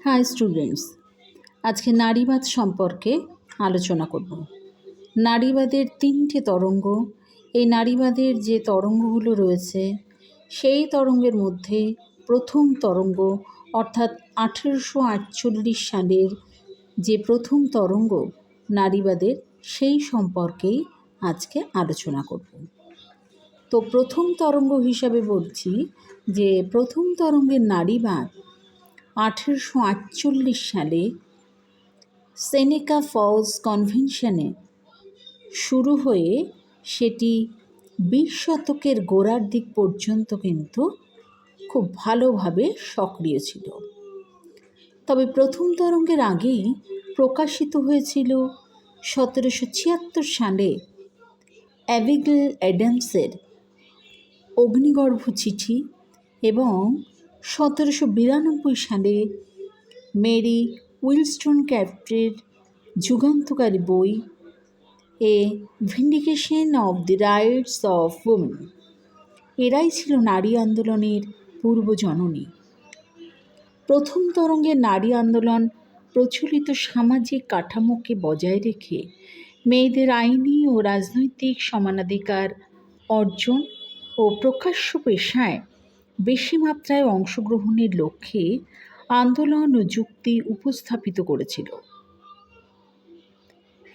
High students, আজকে নারীবাদ সম্পর্কে আলোচনা করব। নারীবাদের তিনটে তরঙ্গ। এই নারীবাদের যে তরঙ্গগুলো রয়েছে সেই তরঙ্গের মধ্যে প্রথম তরঙ্গ অর্থাৎ 1848 সালের যে প্রথম তরঙ্গ নারীবাদের, সেই সম্পর্কেই আজকে আলোচনা করব। তো প্রথম তরঙ্গ হিসাবে বলছি যে প্রথম তরঙ্গের নারীবাদ 1848 সালে সেনেকা ফলস কনভেনশনে শুরু হয়ে সেটি 20 শতকের গোড়ার দিক পর্যন্ত কিন্তু খুব ভালোভাবে সক্রিয় ছিল। তবে প্রথম তরঙ্গের আগেই প্রকাশিত হয়েছিল 1776 সালে অ্যাবিগেল অ্যাডামসের অগ্নিগর্ভ চিঠি এবং 1792 সালে মেরি উইলস্টনক্রাফটের যুগান্তকারী বই a vindication of the rights of women. এরাই ছিল নারী আন্দোলনের পূর্বজননী। প্রথম তরঙ্গের নারী আন্দোলন প্রচলিত সামাজিক কাঠামোকে বজায় রেখে মেয়েদের আইনি ও রাজনৈতিক সমানাধিকার অর্জন ও প্রকাশ্য পেশায় বেশি মাত্রায় অংশগ্রহণের লক্ষ্যে আন্দোলন ও যুক্তি উপস্থাপিত করেছিল।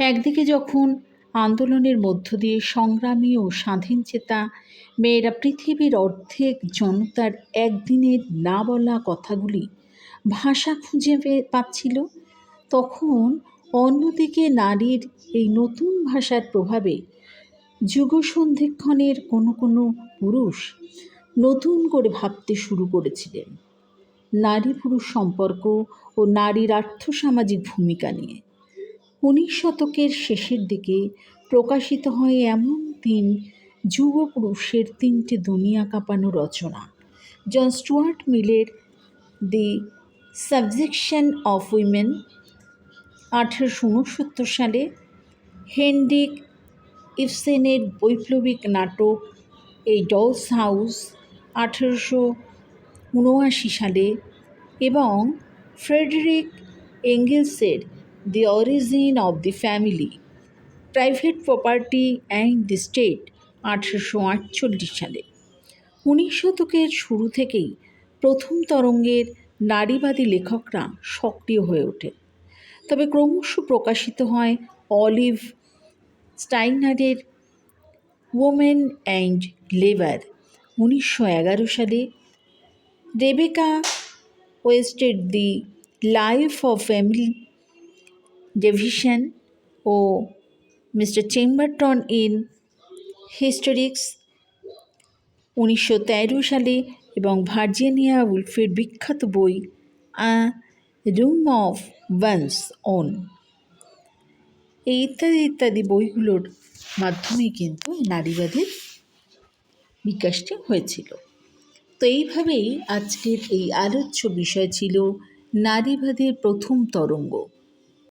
একদিকে যখন আন্দোলনের মধ্য দিয়ে সংগ্রামী ও স্বাধীনচেতা মেয়েরা পৃথিবীর অর্ধেক জনতার একদিনের না বলা কথাগুলি ভাষা খুঁজে পাচ্ছিল, তখন অন্যদিকে নারীর এই নতুন ভাষার প্রভাবে যুগসন্ধিক্ষণের কোনো পুরুষ নতুন করে ভাবতে শুরু করেছিলেন নারী পুরুষ সম্পর্ক ও নারীর আর্থসামাজিক ভূমিকা নিয়ে। 19 শতকের শেষের দিকে প্রকাশিত হয় এমন 3 যুগ পুরুষের 3টে দুনিয়া কাঁপানো রচনা: জন স্টুয়ার্ট মিলের দি সাবজেকশন অফ উইমেন 1869 সালে, হেনরিক ইবসেনের বৈপ্লবিক নাটক এ ডলস হাউস 1879 সালে এবং ফ্রেডেরিক এঙ্গেলসের the origin of the family, private property and the state 1848 সালে। 19 শতকের শুরু থেকেই প্রথম তরঙ্গের নারীবাদী লেখকরা সক্রিয় হয়ে ওঠে। তবে ক্রমশ প্রকাশিত হয় অলিভ স্টাইনারের ওমেন অ্যান্ড লেবার 1911 সালে, রেবেকা ওয়েস্টের the life of Emily Davison ও মিস্টার চেম্বারটন ইন হিস্টোরিক্স 1913 সালে, এবং ভার্জিনিয়া উলফের বিখ্যাত বই a room of one's own, এই ইত্যাদি বইগুলোর মাধ্যমে কিন্তু নারীবাদের বিকাশটি হয়েছিল। তো এইভাবেই আজকের এই আলোচ্য বিষয় ছিল নারীবাদের প্রথম তরঙ্গ।